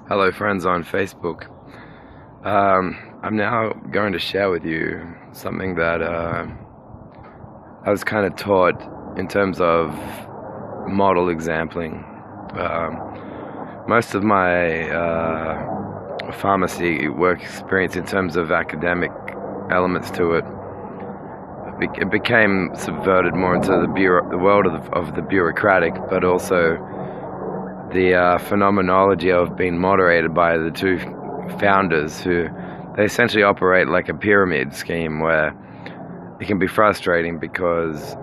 Hello, friends on Facebook. I'm now going to share with you something that I was kind of taught in terms of model exampling. Most of my pharmacy work experience, in terms of academic elements to it, it became subverted more into the world of the bureaucratic, but also the phenomenology of being moderated by the two founders, who they essentially operate like a pyramid scheme, where it can be frustrating because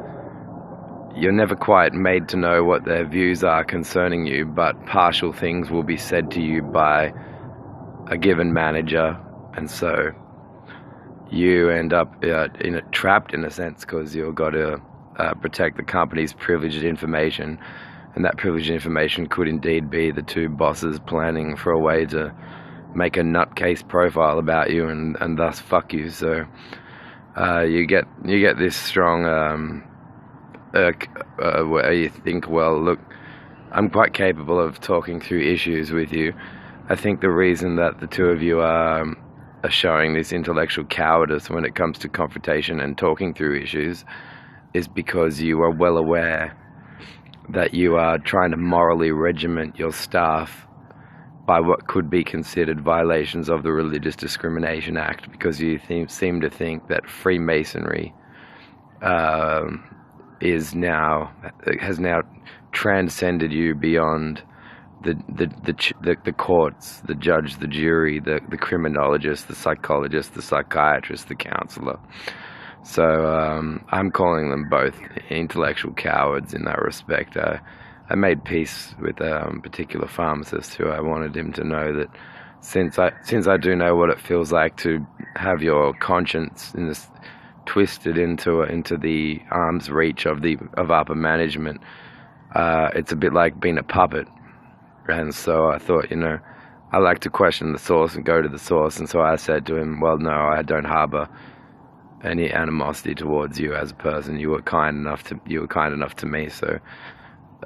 you're never quite made to know what their views are concerning you, but partial things will be said to you by a given manager, and so you end up trapped in a sense, because you've got to protect the company's privileged information, and that privileged information could indeed be the two bosses planning for a way to make a nutcase profile about you and thus fuck you. So you get this strong where you think, well, look, I'm quite capable of talking through issues with you. I think the reason that the two of you are showing this intellectual cowardice when it comes to confrontation and talking through issues is because you are well aware that you are trying to morally regiment your staff by what could be considered violations of the Religious Discrimination Act, because you seem to think that Freemasonry has now transcended you beyond the courts, the judge, the jury, the criminologist, the psychologist, the psychiatrist, the counselor. So I'm calling them both intellectual cowards in that respect. I made peace with a particular pharmacist who I wanted him to know that since I do know what it feels like to have your conscience twisted into the arm's reach of upper management, it's a bit like being a puppet. And so I thought, I like to question the source and go to the source. And so I said to him, well, no, I don't harbor any animosity towards you as a person. You were kind enough to me. So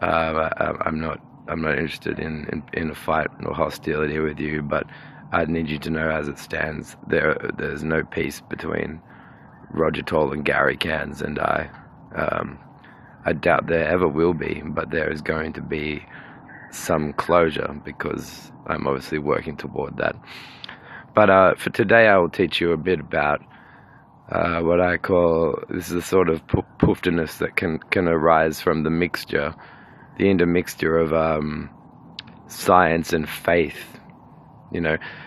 I'm not interested in a fight or hostility with you. But I need you to know, as it stands, there's no peace between Roger Toll and Gary Cairns and I. I doubt there ever will be, but there is going to be some closure, because I'm obviously working toward that. But for today, I will teach you a bit about what I call, this is a sort of poofterness that can arise from the intermixture of science and faith.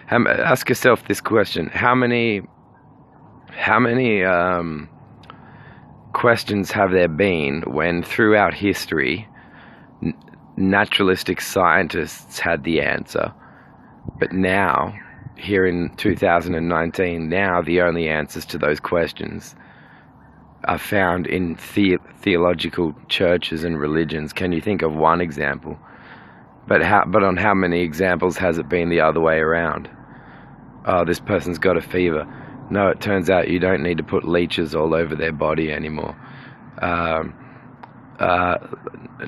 Ask yourself this question: how many questions have there been when throughout history naturalistic scientists had the answer, but now, here in 2019, now the only answers to those questions are found in theological churches and religions? Can you think of one example? But on how many examples has it been the other way around? Oh, this person's got a fever. No, it turns out you don't need to put leeches all over their body anymore.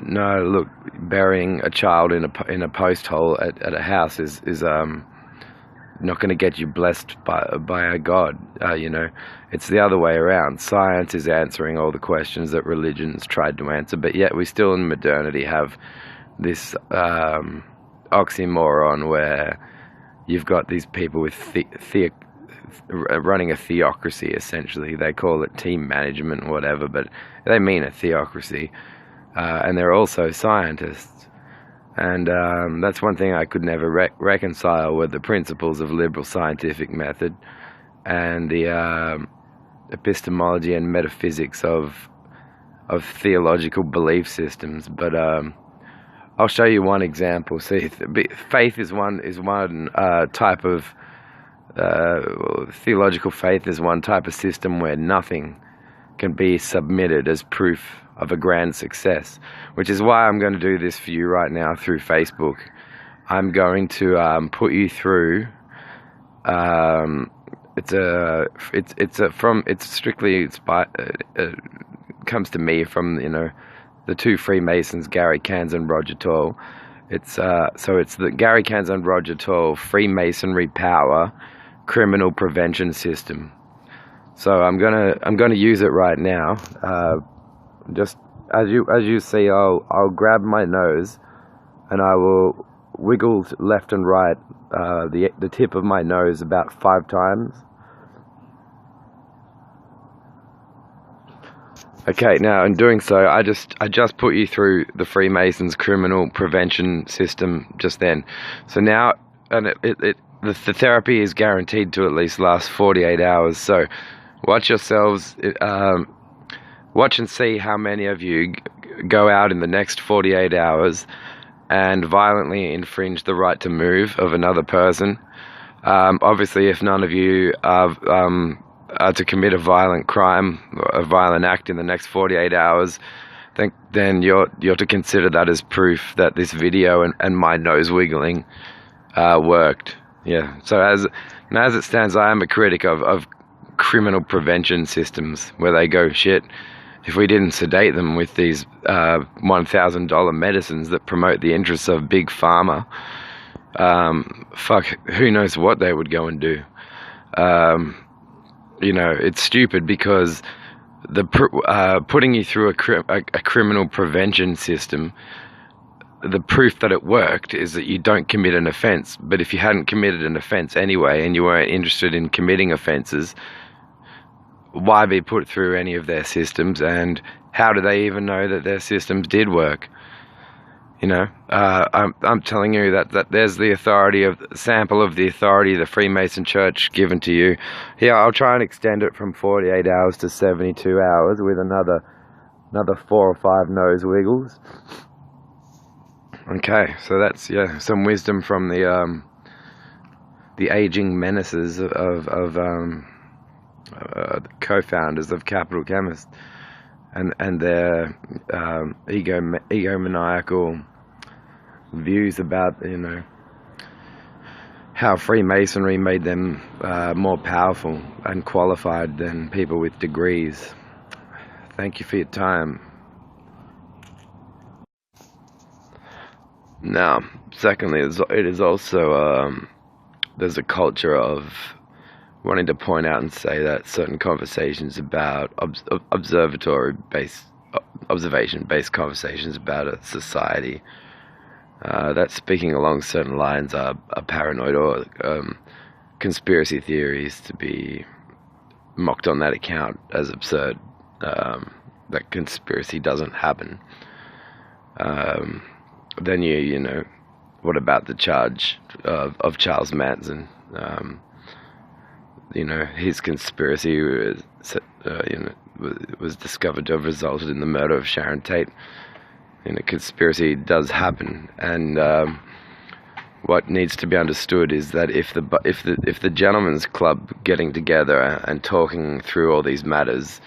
No, look, burying a child in a post hole at a house is not going to get you blessed by a God. It's the other way around. Science is answering all the questions that religions tried to answer, but yet we still in modernity have this oxymoron where you've got these people with running a theocracy, essentially. They call it team management and whatever, but they mean a theocracy. And they're also scientists. And that's one thing I could never reconcile with the principles of liberal scientific method and the epistemology and metaphysics of theological belief systems. But I'll show you one example. See, faith is one type of theological faith is one type of system where nothing can be submitted as proof of a grand success, which is why I'm going to do this for you right now through Facebook. I'm going to put you through. It comes to me from the two Freemasons, Gary Cairns and Roger Toll, It's it's the Gary Cairns and Roger Toll Freemasonry Power Criminal Prevention System. So I'm gonna use it right now. Just as you see, I'll grab my nose and I will wiggle left and right the tip of my nose about 5 times. Okay, now in doing so, I just put you through the Freemasons criminal prevention system just then. So now, and the therapy is guaranteed to at least last 48 hours. So watch yourselves, watch and see how many of you go out in the next 48 hours and violently infringe the right to move of another person. Obviously, if none of you are to commit a violent crime, a violent act in the next 48 hours, then you're to consider that as proof that this video and my nose wiggling worked. Yeah. So as it stands, I am a critic of criminal prevention systems where they go, shit, if we didn't sedate them with these $1,000 medicines that promote the interests of big pharma, fuck, who knows what they would go and do. You know, it's stupid because putting you through a criminal prevention system, the proof that it worked is that you don't commit an offense. But if you hadn't committed an offense anyway and you weren't interested in committing offenses, why be put through any of their systems? And how do they even know that their systems did work? You know, I'm telling you that there's the sample of the authority of the Freemason Church given to you. Here, I'll try and extend it from 48 hours to 72 hours with another 4 or 5 nose wiggles. Okay, so that's some wisdom from the aging menaces of the co-founders of Capital Chemist and their egomaniacal views about, you know, how Freemasonry made them more powerful and qualified than people with degrees. Thank you for your time. Now, secondly, it is also there's a culture of wanting to point out and say that certain conversations about observation-based conversations about a society that speaking along certain lines are paranoid or conspiracy theories to be mocked on that account as absurd. That conspiracy doesn't happen. Then you know, what about the charge of Charles Manson? You know, his conspiracy was discovered to have resulted in the murder of Sharon Tate. You know, conspiracy does happen, and what needs to be understood is that if the gentlemen's club getting together and talking through all these matters,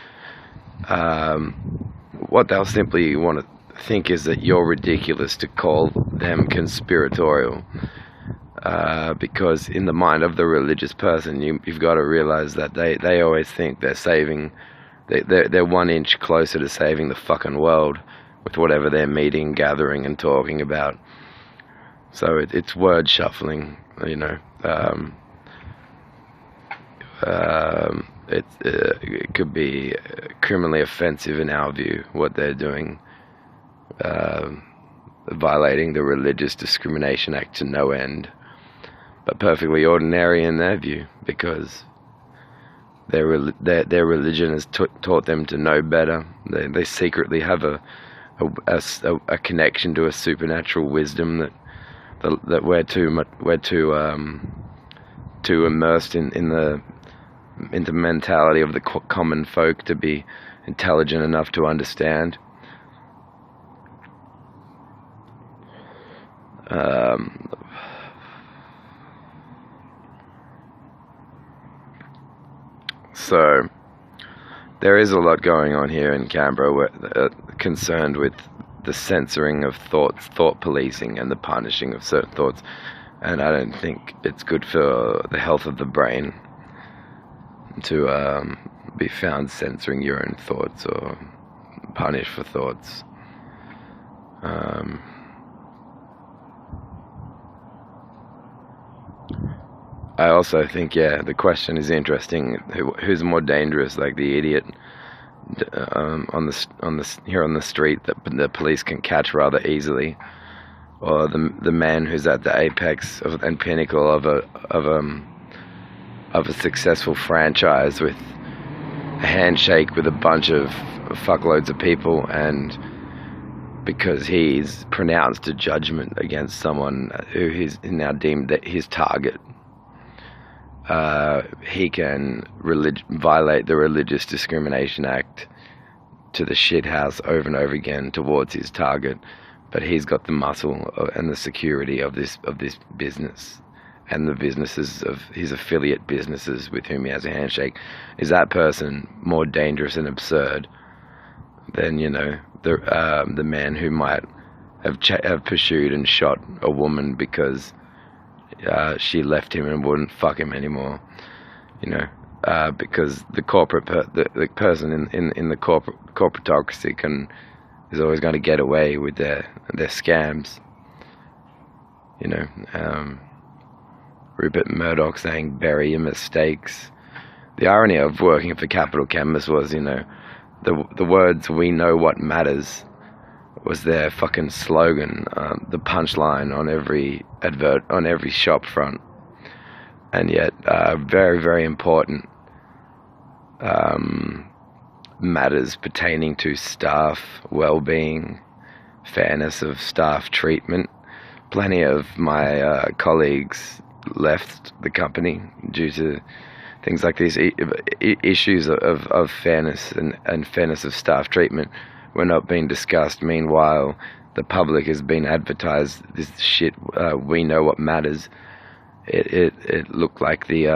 what they'll simply want to think is that you're ridiculous to call them conspiratorial. Because in the mind of the religious person, you've got to realize that they always think they're 1 inch closer to saving the fucking world with whatever they're meeting, gathering, and talking about. So it's word shuffling, you know. It could be criminally offensive in our view, what they're doing, violating the Religious Discrimination Act to no end, but perfectly ordinary in their view, because their religion has taught them to know better. They secretly have a connection to a supernatural wisdom that we're too immersed in the mentality of the common folk to be intelligent enough to understand. So there is a lot going on here in Canberra concerned with the censoring of thought policing, and the punishing of certain thoughts. And I don't think it's good for the health of the brain to be found censoring your own thoughts or punished for thoughts. I also think, yeah, the question is interesting. Who's more dangerous, like the idiot here on the street that the police can catch rather easily, or the man who's at the apex and pinnacle of a successful franchise with a handshake with a bunch of fuckloads of people, and because he's pronounced a judgment against someone who he's now deemed that his target, he can violate the Religious Discrimination Act to the shithouse over and over again towards his target, but he's got the muscle and the security of this business and the businesses of his affiliate businesses with whom he has a handshake. Is that person more dangerous and absurd than, you know, the man who might have pursued and shot a woman because she left him and wouldn't fuck him anymore, you know, because the the person in the corporatocracy is always going to get away with their scams, you know. Rupert Murdoch saying, "Bury your mistakes." The irony of working for Capital Chemist was, you know, the words "we know what matters" was their fucking slogan, the punchline on every advert, on every shop front. And yet, very, very important matters pertaining to staff well-being, fairness of staff treatment. Plenty of my colleagues left the company due to things like these issues of fairness and fairness of staff treatment were not being discussed. Meanwhile, the public has been advertised this shit. We know what matters. It looked like the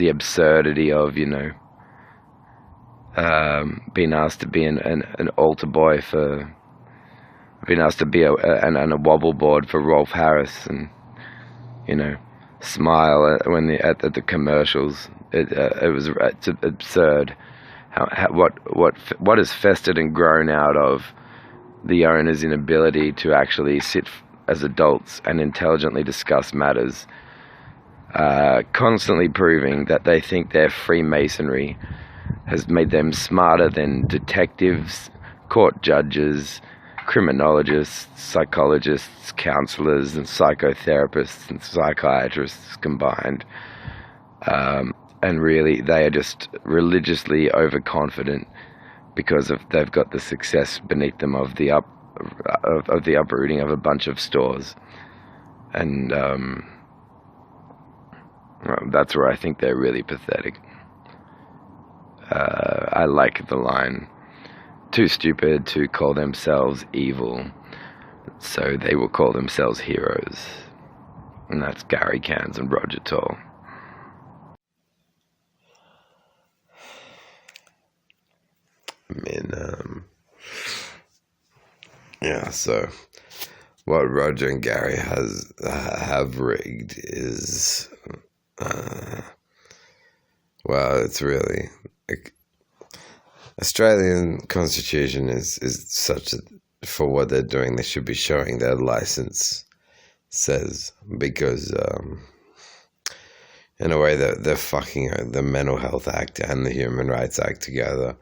absurdity of, you know, being asked to be an altar boy for, being asked to be a wobble board for Rolf Harris, and, you know, smile at the commercials. It's absurd what has festered and grown out of the owner's inability to actually sit as adults and intelligently discuss matters, constantly proving that they think their Freemasonry has made them smarter than detectives, court judges, criminologists, psychologists, counselors, and psychotherapists and psychiatrists combined. And really, they are just religiously overconfident because they've got the success beneath them of the uprooting of a bunch of stores, and that's where I think they're really pathetic. I like the line, "Too stupid to call themselves evil, so they will call themselves heroes." And that's Gary Cairns and Roger Toll. I mean, yeah, so what Roger and Gary have rigged is, well, it's really, like, Australian Constitution is such that for what they're doing, they should be showing their license says, because in a way they're fucking the Mental Health Act and the Human Rights Act together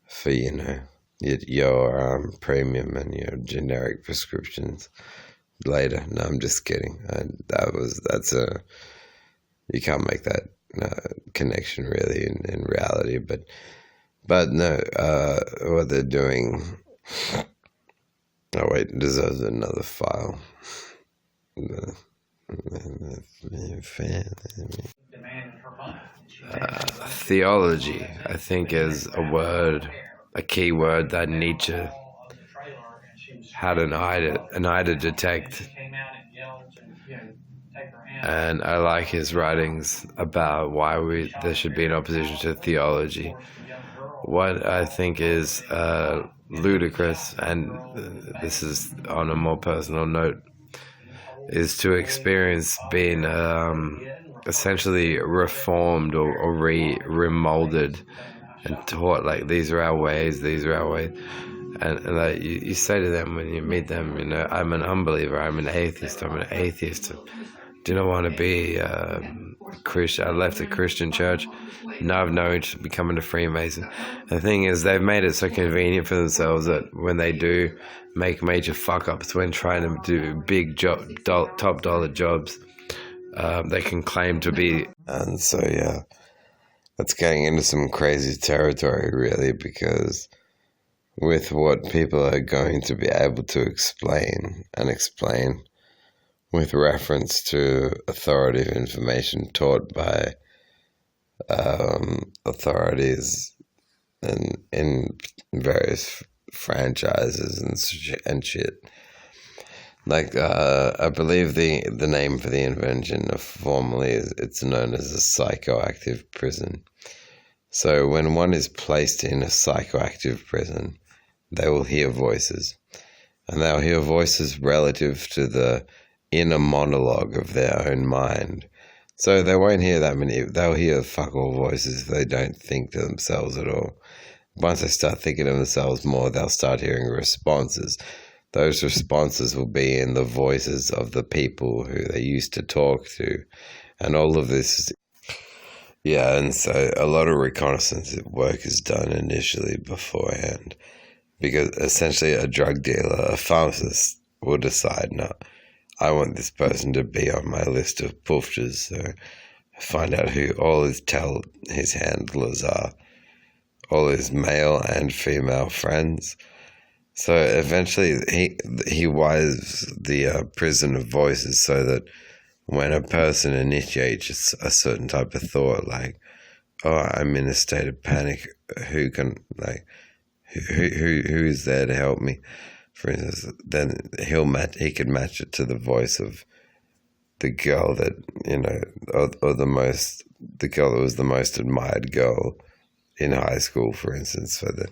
for, you know, your premium and your generic prescriptions later. No, I'm just kidding. You can't make that connection really in reality, but no, what they're doing. Oh wait, deserves another file. Theology, I think, is a key word that Nietzsche had an eye to detect. And I like his writings about why there should be an opposition to theology. What I think is ludicrous, and this is on a more personal note, is to experience being essentially reformed or remolded and taught, like, these are our ways, and like you say to them when you meet them, you know, I'm an unbeliever, I'm an atheist, do not want to be Christian. I left the Christian church. Now I've no interest in becoming a Freemason. The thing is, they've made it so convenient for themselves that when they do make major fuck-ups when trying to do big top dollar jobs, they can claim to be. And so, yeah, that's getting into some crazy territory, really, because with what people are going to be able to explain with reference to authoritative information taught by authorities in various franchises and shit. Like, I believe the name for the invention formally it's known as a psychoactive prison. So when one is placed in a psychoactive prison, they will hear voices. And they'll hear voices relative to the inner monologue of their own mind. So they won't hear that many. They'll hear fuck all voices if they don't think to themselves at all. Once they start thinking of themselves more, they'll start hearing responses. Those responses will be in the voices of the people who they used to talk to. And all of this, yeah, and so a lot of reconnaissance work is done initially beforehand. Because essentially a drug dealer, a pharmacist, will decide, no, I want this person to be on my list of poofters. So find out who all his handlers are, all his male and female friends. So eventually he wires the prison of voices so that when a person initiates a certain type of thought, like, oh, I'm in a state of panic, who can, like, who is there to help me, for instance, then he could match it to the voice of the girl that, you know, or the girl that was the most admired girl in high school, for instance, so that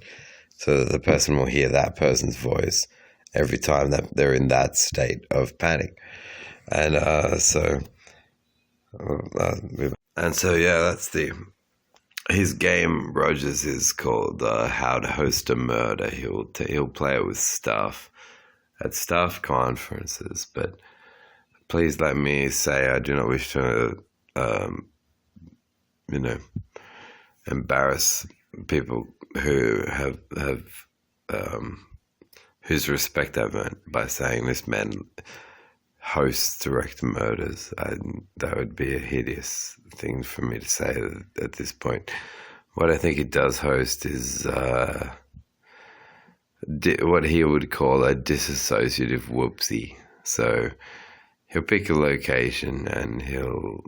the person will hear that person's voice every time that they're in that state of panic. And so yeah, that's his game, Rogers, is called How to Host a Murder. He'll play it with staff at staff conferences, but please let me say I do not wish to, embarrass people who have whose respect I've earned by saying this man hosts direct murders. That would be a hideous thing for me to say at this point. What I think he does host is what he would call a disassociative whoopsie. So he'll pick a location and he'll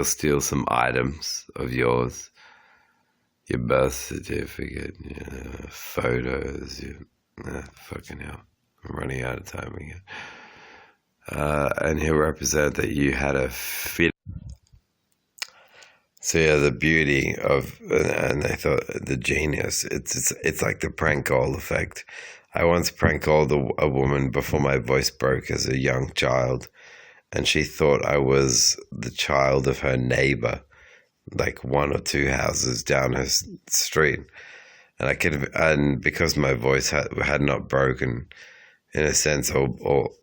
steal some items of yours, your birth certificate, your photos, fucking hell. I'm running out of time again. And he'll represent that you had a fit. So yeah, the beauty of, and I thought the genius, it's like the prank call effect. I once prank called a woman before my voice broke as a young child, and she thought I was the child of her neighbor, like 1 or 2 houses down her street. And because my voice had not broken, in a sense, all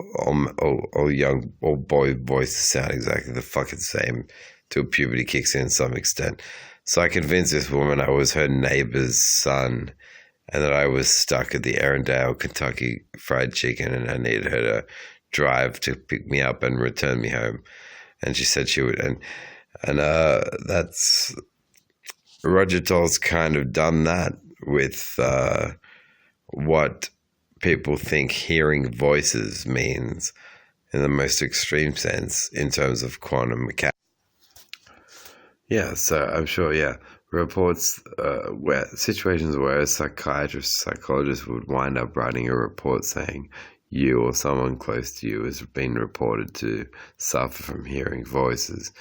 boy voices sound exactly the fucking same till puberty kicks in to some extent. So I convinced this woman I was her neighbor's son and that I was stuck at the Arendelle, Kentucky Fried Chicken, and I needed her to drive to pick me up and return me home. And she said she would. And that's... Roger Toll's kind of done that with what people think hearing voices means in the most extreme sense in terms of quantum mechanics. Yeah, so I'm sure, reports, situations where a psychologist would wind up writing a report saying you or someone close to you has been reported to suffer from hearing voices.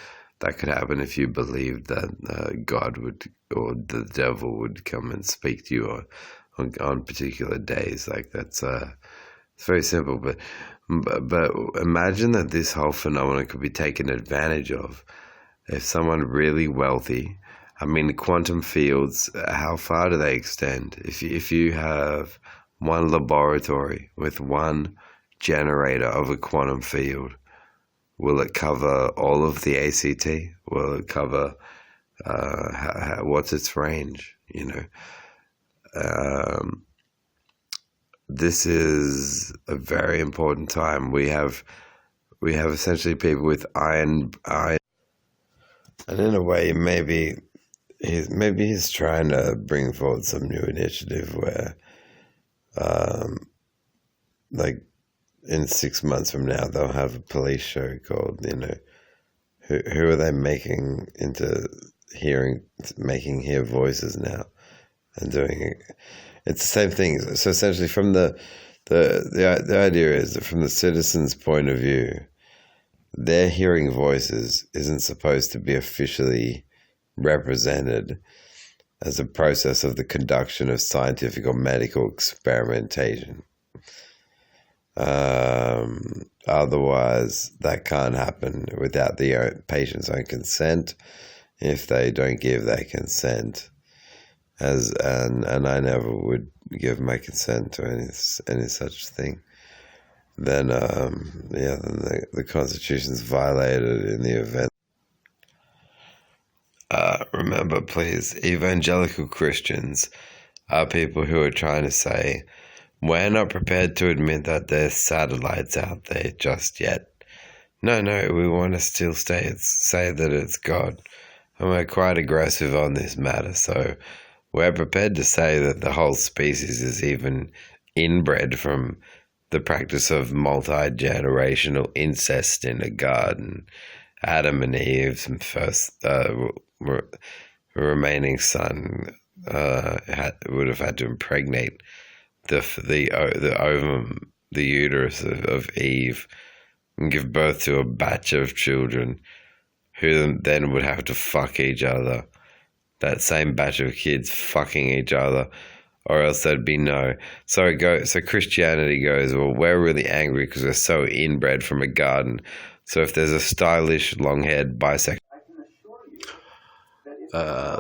That could happen if you believed that God would, or the devil would come and speak to you on particular days. Like that's it's very simple, but imagine that this whole phenomenon could be taken advantage of if someone really wealthy. I mean, the quantum fields, how far do they extend? If you have one laboratory with one generator of a quantum field, Will it cover all of the ACT? Will it cover what's its range? This is a very important time. We have essentially people with iron, and in a way, maybe he's trying to bring forward some new initiative where, like, in 6 months from now, they'll have a police show called, who are they making hear voices now, and doing it. It's the same thing. So essentially, from the idea is that from the citizens' point of view, their hearing voices isn't supposed to be officially represented as a process of the conduction of scientific or medical experimentation. Otherwise, that can't happen without the patient's own consent. If they don't give their consent, and I never would give my consent to any such thing, then the Constitution's violated in the event. Remember, please, evangelical Christians are people who are trying to say, we're not prepared to admit that there's satellites out there just yet. No, we want to still say that it's God. And we're quite aggressive on this matter, so we're prepared to say that the whole species is even inbred from the practice of multi-generational incest in a garden. Adam and Eve's first remaining son would have had to impregnate the ovum, the uterus of Eve, and give birth to a batch of children who then would have to fuck each other. That same batch of kids fucking each other, or else there'd be no. So Christianity goes, well, we're really angry because we're so inbred from a garden. So if there's a stylish, long-haired bisexual.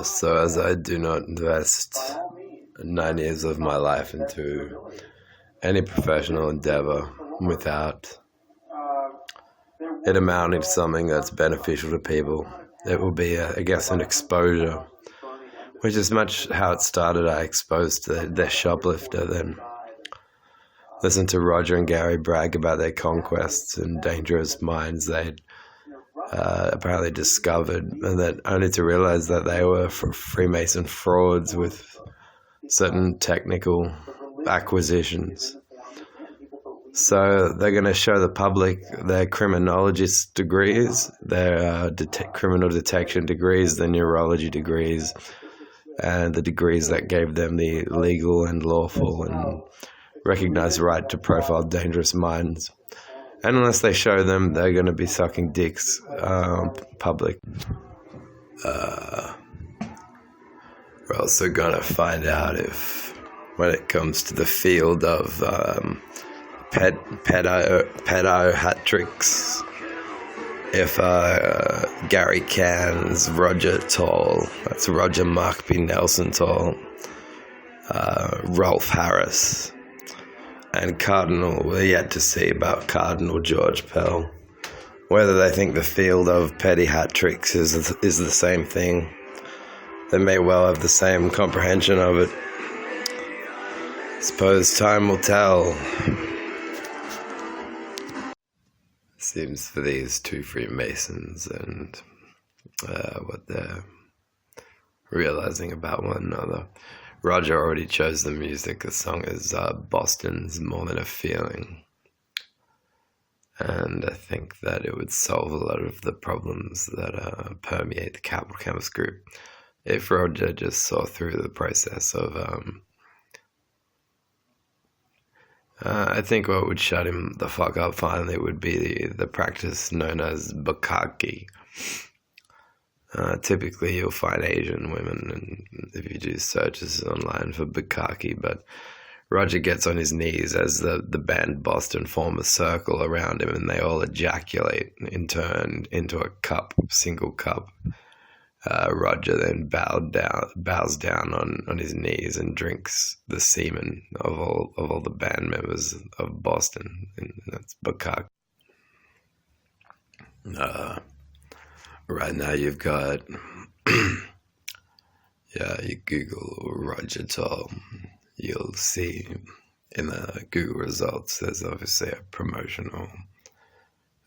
So as I do not invest 9 years of my life into any professional endeavor without it amounting to something that's beneficial to people, it will be, I guess, an exposure, which is much how it started. I exposed their shoplifter, then listened to Roger and Gary brag about their conquests and dangerous mines they'd apparently discovered, and then only to realize that they were Freemason frauds with certain technical acquisitions. So they're going to show the public their criminologist degrees, their criminal detection degrees, their neurology degrees, and the degrees that gave them the legal and lawful and recognized right to profile dangerous minds. And unless they show them, they're going to be sucking dicks public. We're also going to find out if, when it comes to the field of pedo hat tricks, if Gary Cairns, Roger Tall, that's Roger Mark B. Nelson Tall, Rolf Harris, and Cardinal, we're yet to see about Cardinal George Pell, whether they think the field of petty hat tricks is the same thing. They may well have the same comprehension of it. Suppose time will tell. Seems for these two Freemasons and what they're realizing about one another. Roger already chose the music. The song is Boston's More Than a Feeling. And I think that it would solve a lot of the problems that permeate the Capital Campus group if Roger just saw through the process of... I think what would shut him the fuck up finally would be the practice known as bukkake. Typically you'll find Asian women, and if you do searches online for bukkake, but Roger gets on his knees as the band Boston form a circle around him, and they all ejaculate in turn into a cup, single cup. Roger then bows down on his knees and drinks the semen of all the band members of Boston, and that's bukkake. Right now you've got, yeah, you Google Roger Toll, you'll see in the Google results there's obviously a promotional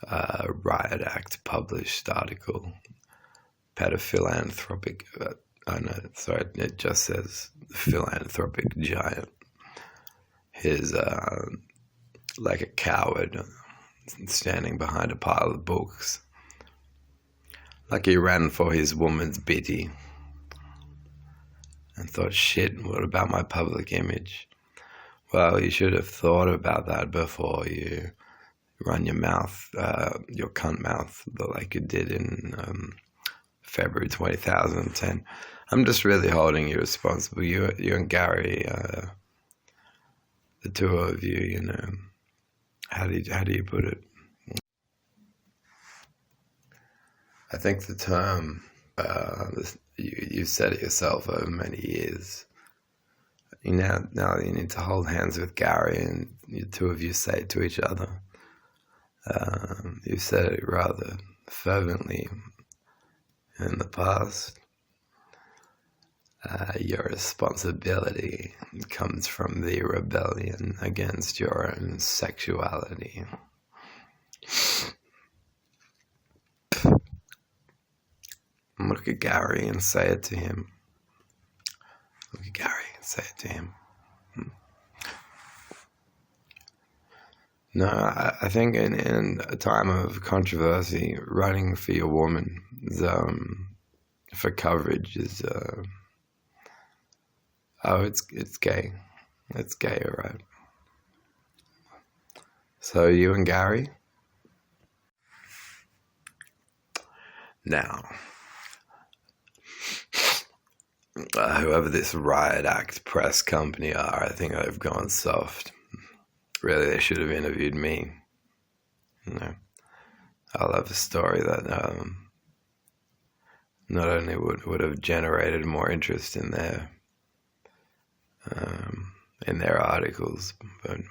Riot Act published article, pedophilanthropic, it just says philanthropic giant. He's like a coward standing behind a pile of books. Like he ran for his woman's biddy and thought, shit, what about my public image? Well, you should have thought about that before you run your mouth, your cunt mouth, like you did in February 2010. I'm just really holding you responsible. You and Gary, the two of you, you know, how do you put it? I think the term, you said it yourself over many years. Now you need to hold hands with Gary, and the two of you say it to each other. You said it rather fervently in the past. Your responsibility comes from the rebellion against your own sexuality. Look at Gary and say it to him. Look at Gary and say it to him. No, I think in a time of controversy, running for your woman is, for coverage is, it's gay. It's gay, all right. So you and Gary? Now, whoever this Riot Act press company are, I think they've gone soft. Really, they should have interviewed me. You know, I'll have a story that not only would have generated more interest in their articles, but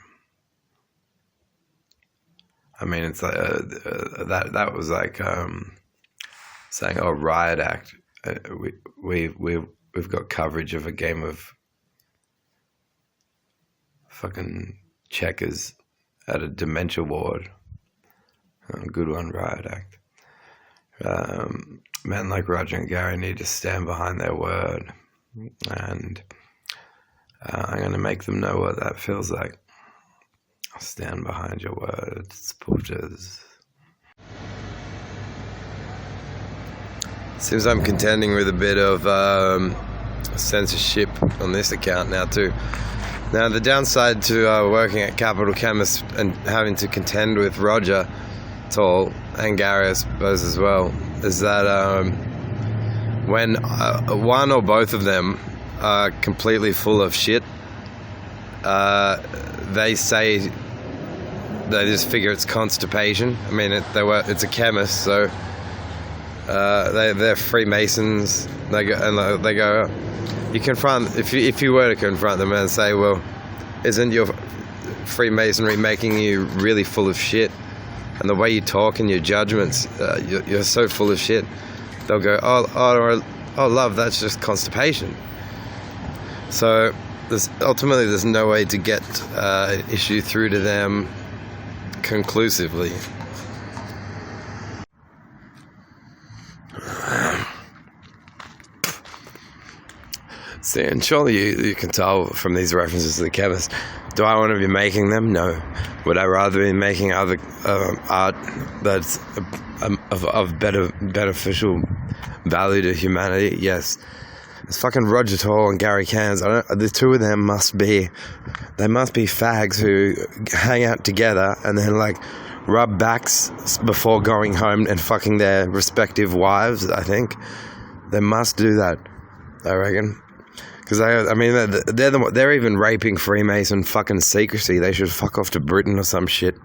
I mean, it's like that was like saying, "Oh, Riot Act, we've got coverage of a game of fucking checkers at a dementia ward." Good one, Riot Act. Men like Roger and Gary need to stand behind their word, and I'm going to make them know what that feels like. Stand behind your word, supporters. Seems I'm contending with a bit of censorship on this account now too. Now the downside to working at Capital Chemist and having to contend with Roger Toll and Gary, I suppose, as well, is that when one or both of them are completely full of shit, they say they just figure it's constipation. I mean, it's a chemist, so they're Freemasons. They go. You confront, if you were to confront them and say, well, isn't your Freemasonry making you really full of shit? And the way you talk and your judgments, you're so full of shit. They'll go, oh, love, that's just constipation. So there's no way to get an issue through to them conclusively. See, and surely you can tell from these references to the chemist. Do I want to be making them? No. Would I rather be making other art that's of beneficial value to humanity? Yes. It's fucking Roger Toll and Gary Cairns. The two of them must be fags who hang out together and then like rub backs before going home and fucking their respective wives. I think they must do that, I reckon. Because they're even raping Freemason fucking secrecy. They should fuck off to Britain or some shit.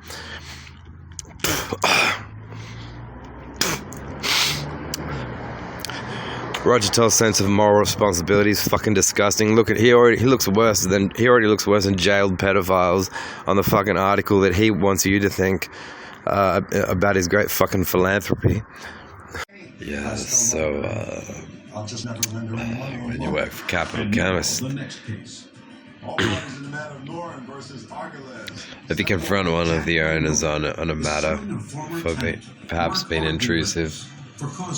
Roger Toll's sense of moral responsibility is fucking disgusting. Look at he already looks worse than jailed pedophiles on the fucking article that he wants you to think about his great fucking philanthropy. Yeah, so when you work for Capital Chemist, if you confront one of the owners on a matter for perhaps being intrusive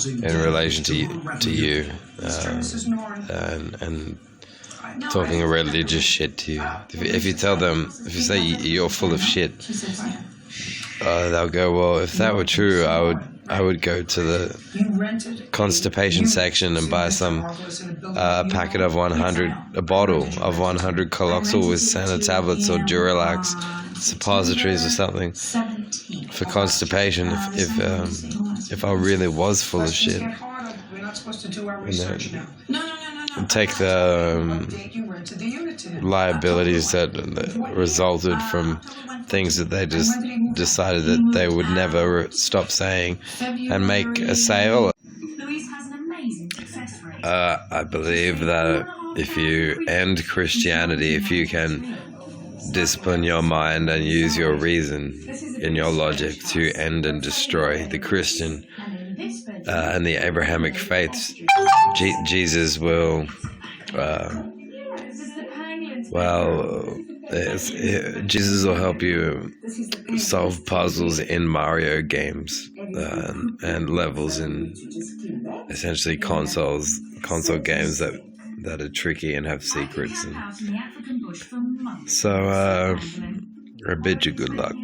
in relation to you, and talking religious shit to you, if you tell them, if you say you're full of shit, they'll go, well, if that were true, I would go to the constipation section and buy some packet of 100, a bottle of 100 Coloxal with Senna tablets or Duralax suppositories or something for constipation. If I really was full of shit, and take the liabilities that resulted from things that they just decided that they would never stop saying and make a sale. I believe that if you end Christianity, if you can discipline your mind and use your reason in your logic to end and destroy the Christian and the Abrahamic faiths, Jesus will, Jesus will help you solve puzzles in Mario games and levels in essentially console games that are tricky and have secrets. And so I bid you good luck.